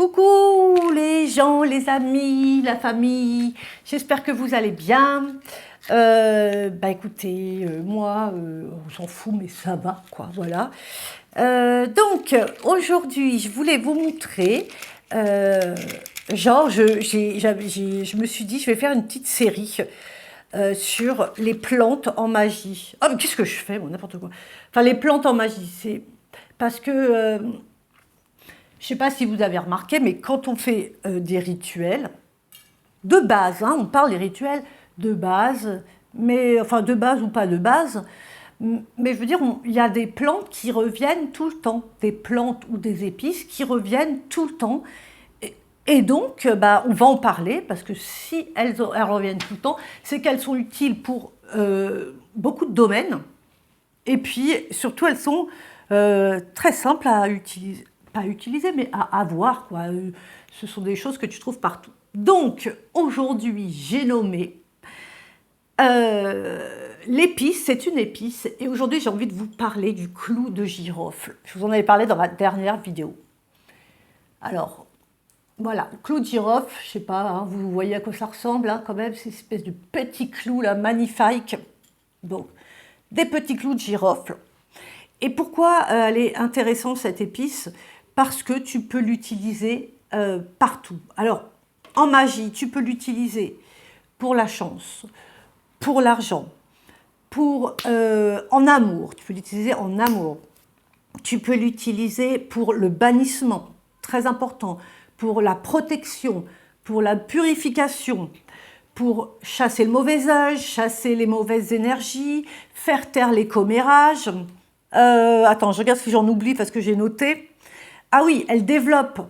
Coucou les gens, les amis, la famille, j'espère que vous allez bien. Écoutez, moi, on s'en fout, mais ça va, quoi, voilà. Donc, aujourd'hui, je voulais vous montrer, je me suis dit, je vais faire une petite série sur les plantes en magie. Ah, mais qu'est-ce que je fais, moi, n'importe quoi. Enfin, les plantes en magie, c'est parce que... je ne sais pas si vous avez remarqué, mais quand on fait des rituels, de base, hein, on parle des rituels de base, mais enfin de base ou pas de base, mais je veux dire, il y a des plantes qui reviennent tout le temps, des plantes ou des épices qui reviennent tout le temps. Et donc, on va en parler, parce que si elles reviennent tout le temps, c'est qu'elles sont utiles pour beaucoup de domaines, et puis surtout elles sont très simples à utiliser. Pas utiliser, mais à avoir, quoi. Ce sont des choses que tu trouves partout. Donc, aujourd'hui, j'ai nommé l'épice, c'est une épice, et aujourd'hui, j'ai envie de vous parler du clou de girofle. Je vous en avais parlé dans ma dernière vidéo. Alors, voilà, le clou de girofle, je sais pas, hein, vous voyez à quoi ça ressemble, hein, quand même, c'est une espèce de petit clou, là, magnifique. Donc, des petits clous de girofle. Et pourquoi elle est intéressante, cette épice? Parce que tu peux l'utiliser partout. Alors, en magie, tu peux l'utiliser pour la chance, pour l'argent, en amour. Tu peux l'utiliser en amour. Tu peux l'utiliser pour le bannissement, très important, pour la protection, pour la purification, pour chasser le mauvais œil, chasser les mauvaises énergies, faire taire les commérages. Attends, je regarde si j'en oublie parce que j'ai noté. Ah oui, elle développe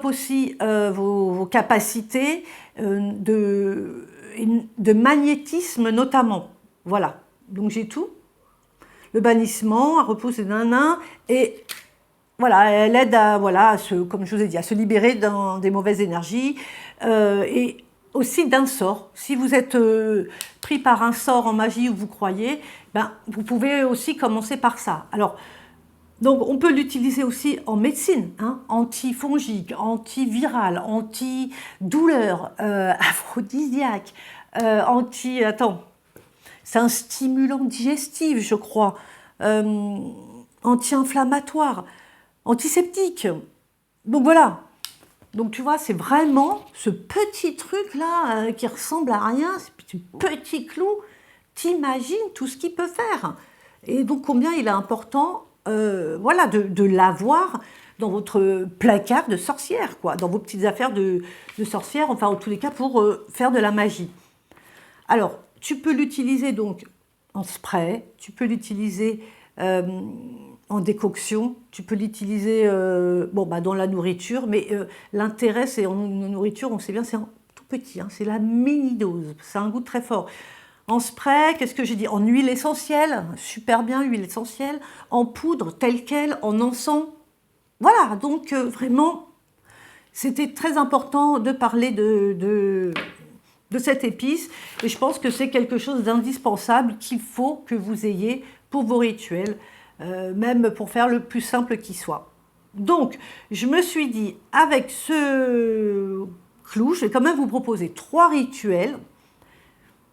aussi vos capacités de magnétisme notamment. Voilà, donc j'ai tout. Le bannissement, à repousser nain, et voilà, elle aide à, voilà, comme je vous ai dit, à se libérer des mauvaises énergies et aussi d'un sort. Si vous êtes pris par un sort en magie où vous croyez, vous pouvez aussi commencer par ça. Alors, donc, on peut l'utiliser aussi en médecine, hein, antifongique, antiviral, anti-douleur, aphrodisiaque, Attends, c'est un stimulant digestif, je crois, anti-inflammatoire, antiseptique. Donc voilà. Donc tu vois, c'est vraiment ce petit truc-là qui ressemble à rien, ce petit clou, t'imagines tout ce qu'il peut faire. Et donc combien il est important voilà, de l'avoir dans votre placard de sorcière, quoi, dans vos petites affaires de sorcière, enfin en tous les cas pour faire de la magie. Alors, tu peux l'utiliser donc en spray, tu peux l'utiliser en décoction, tu peux l'utiliser dans la nourriture, mais l'intérêt c'est en nourriture, on sait bien, c'est tout petit, hein, c'est la mini-dose, c'est un goût très fort. En spray, qu'est-ce que j'ai dit? En huile essentielle, super bien, huile essentielle, en poudre, telle quelle, en encens. Voilà, donc vraiment, c'était très important de parler de cette épice, et je pense que c'est quelque chose d'indispensable qu'il faut que vous ayez pour vos rituels, même pour faire le plus simple qui soit. Donc, je me suis dit, avec ce clou, je vais quand même vous proposer 3 rituels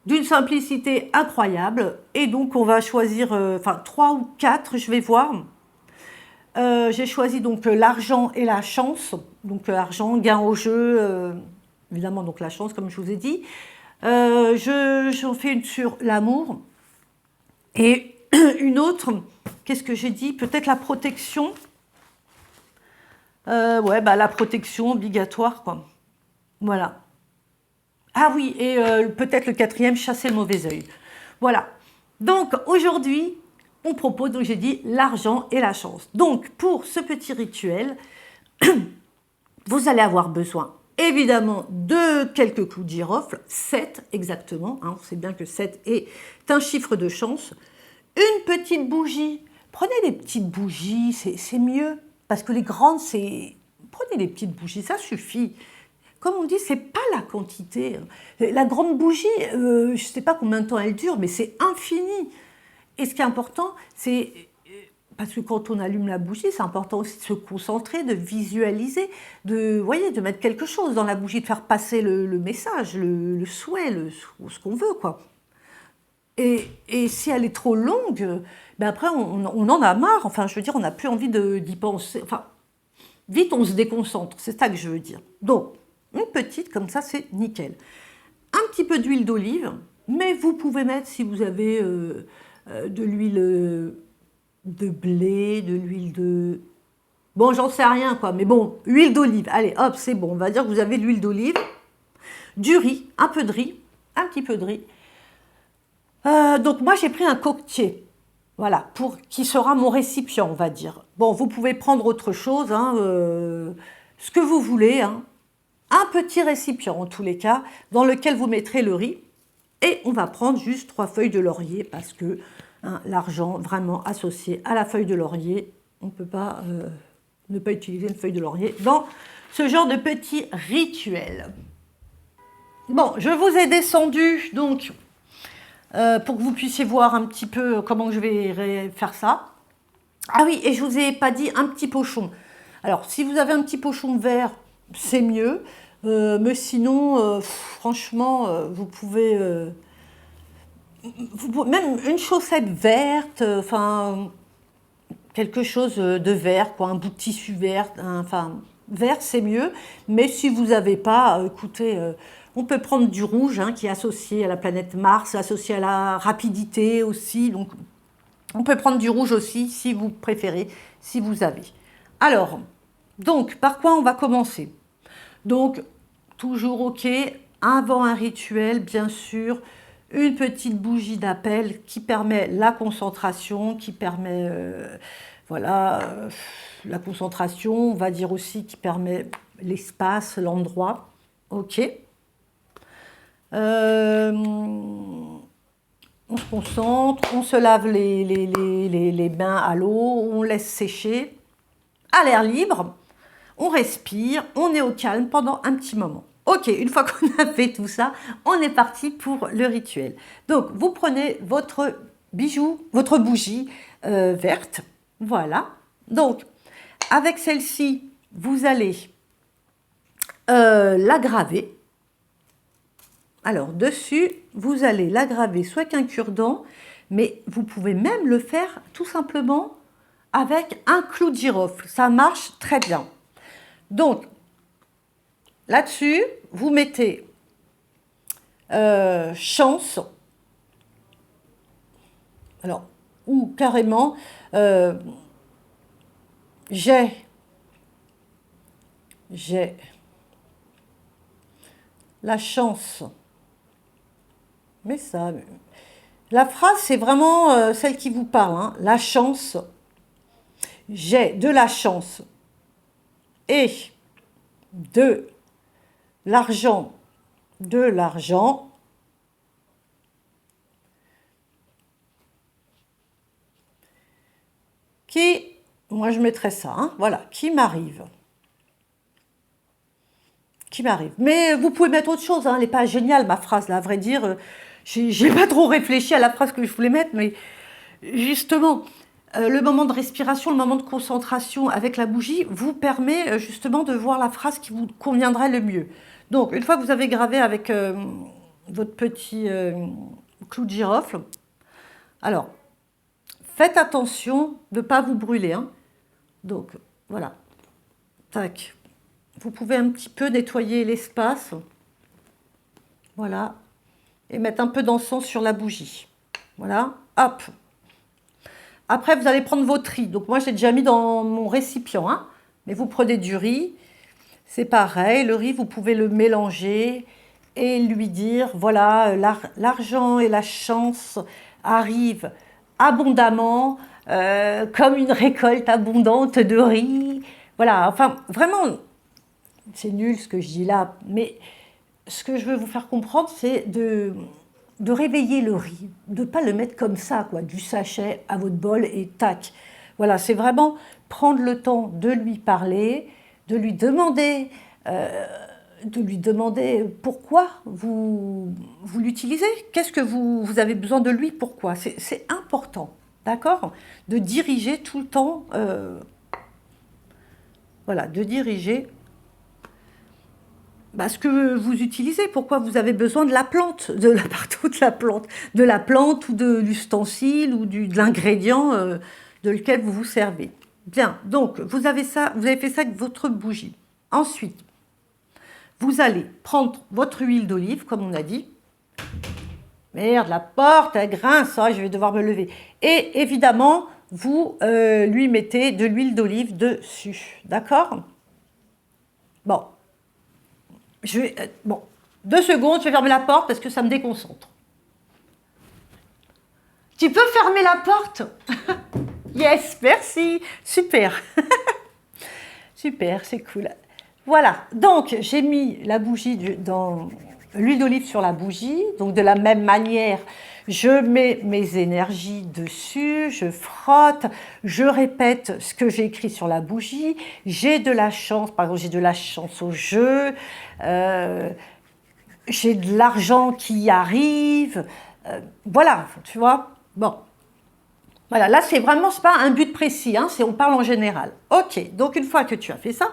d'une simplicité incroyable, et donc on va choisir, 3 ou 4, je vais voir. J'ai choisi donc l'argent et la chance, donc argent, gain au jeu, évidemment donc la chance comme je vous ai dit. J'en fais une sur l'amour, et une autre, qu'est-ce que j'ai dit? Peut-être la protection. La protection obligatoire, quoi. Voilà. Ah oui, et peut-être le 4e, chasser le mauvais œil. Voilà. Donc aujourd'hui, on propose, donc j'ai dit, l'argent et la chance. Donc pour ce petit rituel, vous allez avoir besoin évidemment de quelques clous de girofle, 7 exactement, hein, on sait bien que 7 est un chiffre de chance. Une petite bougie, prenez des petites bougies, c'est mieux, parce que les grandes, prenez des petites bougies, ça suffit. Comme on dit, c'est pas la quantité. La grande bougie, je ne sais pas combien de temps elle dure, mais c'est infini. Et ce qui est important, c'est parce que quand on allume la bougie, c'est important aussi de se concentrer, de visualiser, de, voyez, de mettre quelque chose dans la bougie, de faire passer le message, le souhait, ce qu'on veut, quoi. Et si elle est trop longue, ben après on en a marre, enfin je veux dire, on n'a plus envie d'y penser, enfin vite on se déconcentre, c'est ça que je veux dire. Donc, une petite comme ça, c'est nickel. Un petit peu d'huile d'olive, mais vous pouvez mettre, si vous avez de l'huile de blé, de l'huile de... Bon, j'en sais rien, quoi, mais bon, huile d'olive, allez, hop, c'est bon, on va dire que vous avez de l'huile d'olive, du riz, un peu de riz, un petit peu de riz. Donc moi, j'ai pris un coquetier, voilà, qui sera mon récipient, on va dire. Bon, vous pouvez prendre autre chose, hein, ce que vous voulez, hein. Un petit récipient, en tous les cas, dans lequel vous mettrez le riz. Et on va prendre juste 3 feuilles de laurier, parce que hein, l'argent vraiment associé à la feuille de laurier, on ne peut pas ne pas utiliser une feuille de laurier dans ce genre de petit rituel. Bon, je vous ai descendu, donc, pour que vous puissiez voir un petit peu comment je vais faire ça. Ah oui, et je ne vous ai pas dit un petit pochon. Alors, si vous avez un petit pochon vert, c'est mieux. Mais sinon, franchement, vous pouvez... même une chaussette verte, enfin, quelque chose de vert, quoi, un bout de tissu vert, enfin, vert c'est mieux, mais si vous n'avez pas, écoutez, on peut prendre du rouge, hein, qui est associé à la planète Mars, associé à la rapidité aussi, donc on peut prendre du rouge aussi, si vous préférez, si vous avez. Alors, donc, par quoi on va commencer? Donc, toujours OK, avant un rituel, bien sûr, une petite bougie d'appel qui permet la concentration, qui permet, voilà, la concentration, on va dire aussi qui permet l'espace, l'endroit. OK. On se concentre, on se lave les mains à l'eau, on laisse sécher, à l'air libre, on respire, on est au calme pendant un petit moment. Ok, une fois qu'on a fait tout ça, on est parti pour le rituel. Donc, vous prenez votre bijou, votre bougie verte, voilà. Donc, avec celle-ci, vous allez la graver. Alors, dessus, vous allez la graver soit qu'un cure-dent, mais vous pouvez même le faire tout simplement avec un clou de girofle. Ça marche très bien. Donc, là-dessus, vous mettez chance, alors, ou carrément, j'ai la chance. Mais ça, la phrase, c'est vraiment celle qui vous parle, hein. La chance, j'ai de la chance et de l'argent, qui, moi je mettrais ça, hein, voilà, qui m'arrive. Qui m'arrive. Mais vous pouvez mettre autre chose, hein, elle n'est pas géniale ma phrase, là, à vrai dire, j'ai pas trop réfléchi à la phrase que je voulais mettre, mais justement, le moment de respiration, le moment de concentration avec la bougie vous permet justement de voir la phrase qui vous conviendrait le mieux. Donc, une fois que vous avez gravé avec votre petit clou de girofle, alors, faites attention de ne pas vous brûler, hein. Donc, voilà. Tac. Vous pouvez un petit peu nettoyer l'espace. Voilà. Et mettre un peu d'encens sur la bougie. Voilà. Hop. Après, vous allez prendre votre riz. Donc, moi, j'ai déjà mis dans mon récipient, hein. Mais vous prenez du riz. C'est pareil. Le riz, vous pouvez le mélanger et lui dire, voilà, l'argent et la chance arrivent abondamment, comme une récolte abondante de riz. Voilà. Enfin, vraiment, c'est nul ce que je dis là, mais ce que je veux vous faire comprendre, c'est de réveiller le riz, de ne pas le mettre comme ça, quoi, du sachet à votre bol et tac. Voilà, c'est vraiment prendre le temps de lui parler, de lui demander pourquoi vous l'utilisez, qu'est-ce que vous avez besoin de lui, pourquoi. C'est important. d'accord? De diriger tout le temps, voilà, de diriger ce que vous utilisez, pourquoi vous avez besoin de la plante, pardon, de la plante ou de l'ustensile ou de l'ingrédient de lequel vous vous servez. Bien, donc vous avez ça, vous avez fait ça avec votre bougie. Ensuite, vous allez prendre votre huile d'olive, comme on a dit. Merde, la porte, elle grince, oh, je vais devoir me lever. Et évidemment, vous lui mettez de l'huile d'olive dessus, d'accord? Bon. Bon, 2 secondes, je vais fermer la porte parce que ça me déconcentre. Tu peux fermer la porte? Yes, merci, super. Super, c'est cool. Voilà, donc j'ai mis la bougie dans l'huile d'olive sur la bougie. Donc de la même manière, je mets mes énergies dessus, je frotte, je répète ce que j'ai écrit sur la bougie. J'ai de la chance, par exemple, j'ai de la chance au jeu, j'ai de l'argent qui arrive. Voilà, tu vois. Bon. Voilà, là, c'est vraiment, c'est pas un but précis, hein, on parle en général. Ok, donc une fois que tu as fait ça,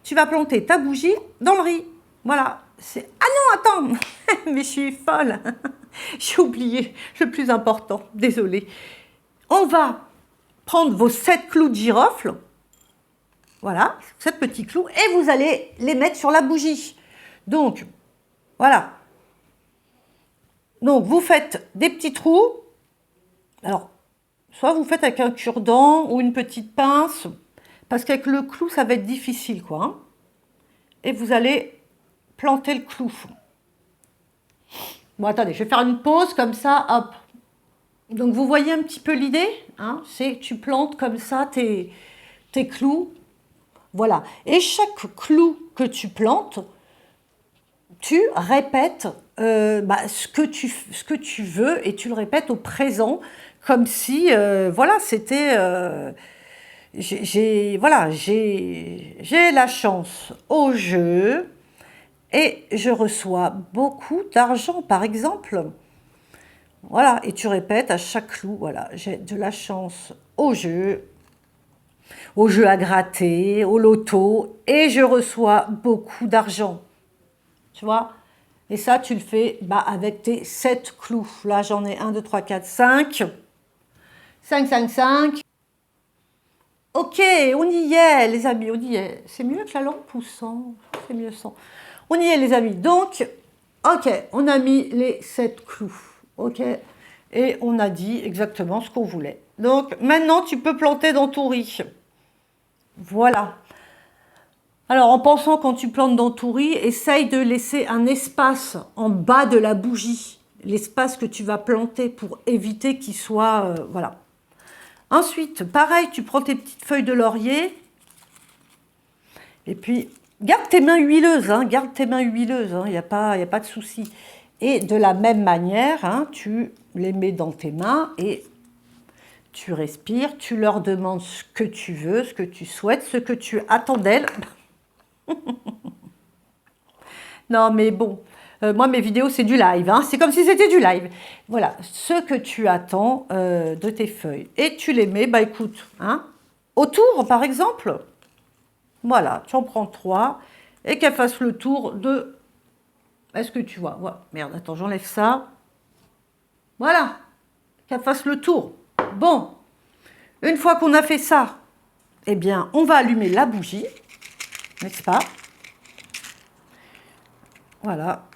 tu vas planter ta bougie dans le riz. Voilà. Ah non, attends, mais je suis folle. J'ai oublié le plus important, désolée. On va prendre vos 7 clous de girofle, voilà, 7 petits clous, et vous allez les mettre sur la bougie. Donc, voilà. Donc, vous faites des petits trous. Alors, soit vous faites avec un cure-dent ou une petite pince, parce qu'avec le clou, ça va être difficile, quoi. Hein. Et vous allez planter le clou. Bon, attendez, je vais faire une pause comme ça, hop. Donc, vous voyez un petit peu l'idée, hein, c'est que tu plantes comme ça tes clous. Voilà. Et chaque clou que tu plantes, tu répètes ce que tu veux et tu le répètes au présent, comme si, voilà, c'était... j'ai la chance au jeu et je reçois beaucoup d'argent, par exemple. Voilà, et tu répètes à chaque clou, voilà, j'ai de la chance au jeu à gratter, au loto, et je reçois beaucoup d'argent. Tu vois? Et ça, tu le fais avec tes 7 clous. Là, j'en ai 1, 2, 3, 4, 5. 5, 5, 5. Ok, on y est, les amis, on y est. C'est mieux que la lampe ou sans? C'est mieux sans. On y est, les amis. Donc, ok, on a mis les 7 clous. Ok, et on a dit exactement ce qu'on voulait. Donc, maintenant, tu peux planter dans ton riz. Voilà. Alors, en pensant quand tu plantes dans ton riz, essaye de laisser un espace en bas de la bougie. L'espace que tu vas planter pour éviter qu'il soit... voilà. Ensuite, pareil, tu prends tes petites feuilles de laurier. Et puis, garde tes mains huileuses. Hein, garde tes mains huileuses. Il n'y a pas de souci. Et de la même manière, hein, tu les mets dans tes mains et tu respires. Tu leur demandes ce que tu veux, ce que tu souhaites, ce que tu attends d'elles. Non, mais bon, moi, mes vidéos, c'est du live. Hein, c'est comme si c'était du live. Voilà, ce que tu attends de tes feuilles. Et tu les mets, écoute, hein, autour, par exemple. Voilà, tu en prends 3 et qu'elles fassent le tour de... Est-ce que tu vois? Ouais, merde, attends, j'enlève ça. Voilà, qu'elles fassent le tour. Bon, une fois qu'on a fait ça, eh bien, on va allumer la bougie, n'est-ce pas? Voilà.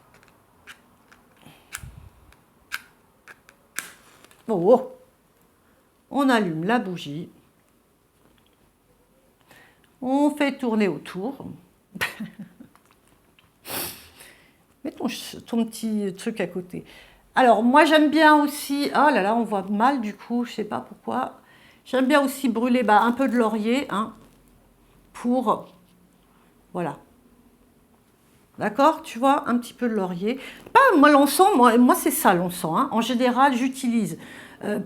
Oh, on allume la bougie. On fait tourner autour. Mets ton petit truc à côté. Alors, moi, j'aime bien aussi... Oh là là, on voit mal du coup, je ne sais pas pourquoi. J'aime bien aussi brûler un peu de laurier, hein, pour... Voilà. D'accord? Tu vois, un petit peu de laurier. Moi, l'encens, moi c'est ça, l'encens. Hein. En général, j'utilise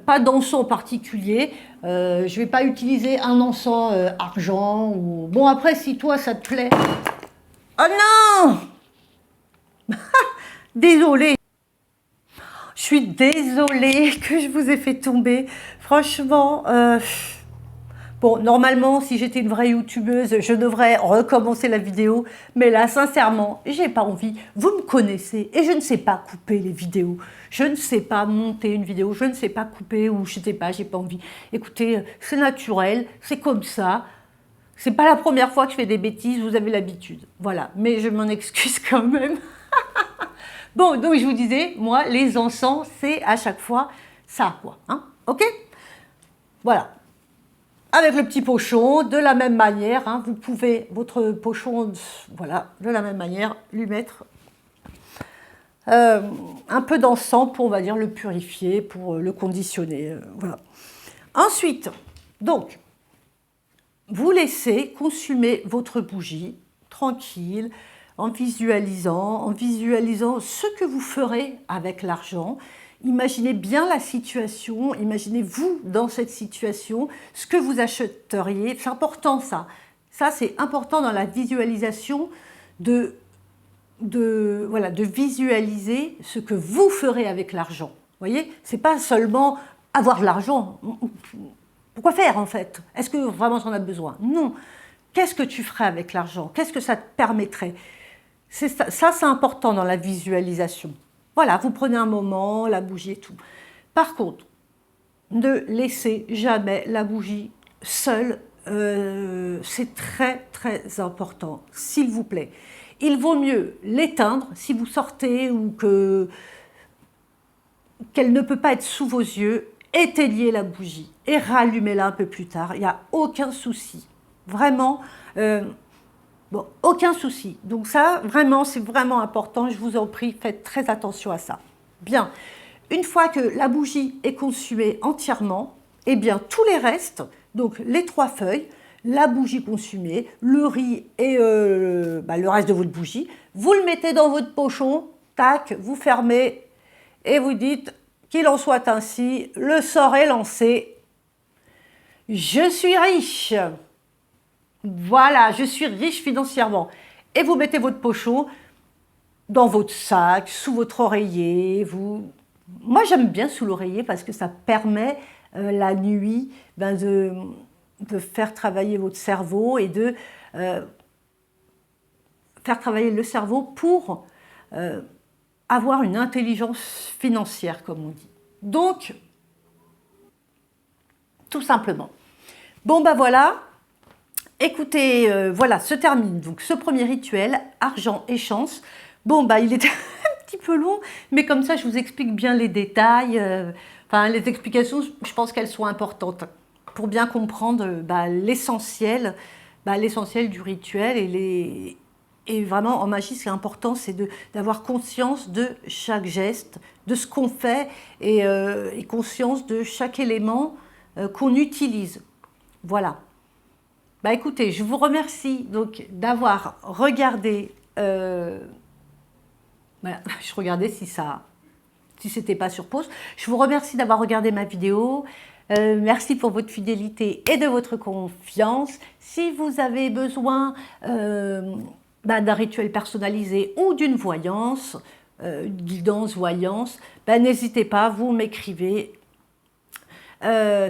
pas d'encens particulier. Je ne vais pas utiliser un encens argent. Ou... Bon, après, si toi, ça te plaît... Oh non! Désolée. Je suis désolée que je vous ai fait tomber. Franchement, bon, normalement, si j'étais une vraie youtubeuse, je devrais recommencer la vidéo. Mais là, sincèrement, j'ai pas envie. Vous me connaissez et je ne sais pas couper les vidéos. Je ne sais pas monter une vidéo, je ne sais pas couper ou je sais pas, j'ai pas envie. Écoutez, c'est naturel, c'est comme ça. C'est pas la première fois que je fais des bêtises, vous avez l'habitude. Voilà, mais je m'en excuse quand même. Bon, donc je vous disais, moi, les encens, c'est à chaque fois ça, quoi. Hein, ok? Voilà. Avec le petit pochon, de la même manière, hein, vous pouvez, votre pochon, voilà, de la même manière, lui mettre un peu d'encens pour, on va dire, le purifier, pour le conditionner. Voilà. Ensuite, donc, vous laissez consumer votre bougie, tranquille, en visualisant ce que vous ferez avec l'argent. Imaginez bien la situation, imaginez-vous dans cette situation, ce que vous achèteriez. C'est important ça. Ça, c'est important dans la visualisation voilà, de visualiser ce que vous ferez avec l'argent. Vous voyez, c'est pas seulement avoir de l'argent. Pourquoi faire en fait? Est-ce que vraiment tu en as besoin? Non. Qu'est-ce que tu ferais avec l'argent? Qu'est-ce que ça te permettrait? Ça, c'est important dans la visualisation. Voilà, vous prenez un moment, la bougie et tout. Par contre, ne laissez jamais la bougie seule. C'est très, très important, s'il vous plaît. Il vaut mieux l'éteindre si vous sortez ou qu'elle ne peut pas être sous vos yeux. Éteignez la bougie et rallumez-la un peu plus tard. Il n'y a aucun souci. Vraiment, bon, aucun souci. Donc ça, vraiment, c'est vraiment important. Je vous en prie, faites très attention à ça. Bien. Une fois que la bougie est consumée entièrement, eh bien, tous les restes, donc les 3 feuilles, la bougie consumée, le riz et le reste de votre bougie, vous le mettez dans votre pochon, tac, vous fermez et vous dites qu'il en soit ainsi, le sort est lancé. Je suis riche. Voilà, je suis riche financièrement. Et vous mettez votre pochon dans votre sac, sous votre oreiller. Moi, j'aime bien sous l'oreiller parce que ça permet la nuit de faire travailler votre cerveau et de faire travailler le cerveau pour avoir une intelligence financière, comme on dit. Donc, tout simplement. Bon, ben voilà. Écoutez, voilà, se termine donc ce premier rituel, argent et chance. Bon, bah, il était un petit peu long, mais comme ça, je vous explique bien les détails. Enfin, les explications, je pense qu'elles sont importantes pour bien comprendre l'essentiel du rituel. Et vraiment, en magie, ce qui est important, c'est d'avoir conscience de chaque geste, de ce qu'on fait et conscience de chaque élément qu'on utilise. Voilà. Bah écoutez, je vous remercie donc d'avoir regardé. Voilà, je regardais si c'était pas sur pause. Je vous remercie d'avoir regardé ma vidéo. Merci pour votre fidélité et de votre confiance. Si vous avez besoin d'un rituel personnalisé ou d'une voyance, guidance, voyance, n'hésitez pas, vous m'écrivez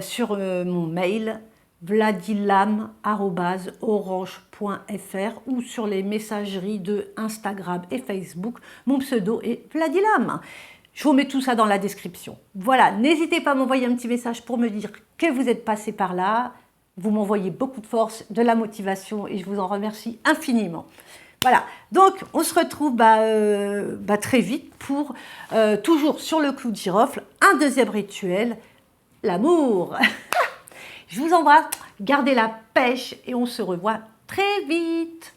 sur mon mail vladilam@orange.fr ou sur les messageries de Instagram et Facebook. Mon pseudo est Vladilam. Je vous mets tout ça dans la description. Voilà, n'hésitez pas à m'envoyer un petit message pour me dire que vous êtes passé par là. Vous m'envoyez beaucoup de force, de la motivation et je vous en remercie infiniment. Voilà, donc on se retrouve très vite pour, toujours sur le clou de girofle, un deuxième rituel, l'amour. Je vous embrasse, gardez la pêche et on se revoit très vite.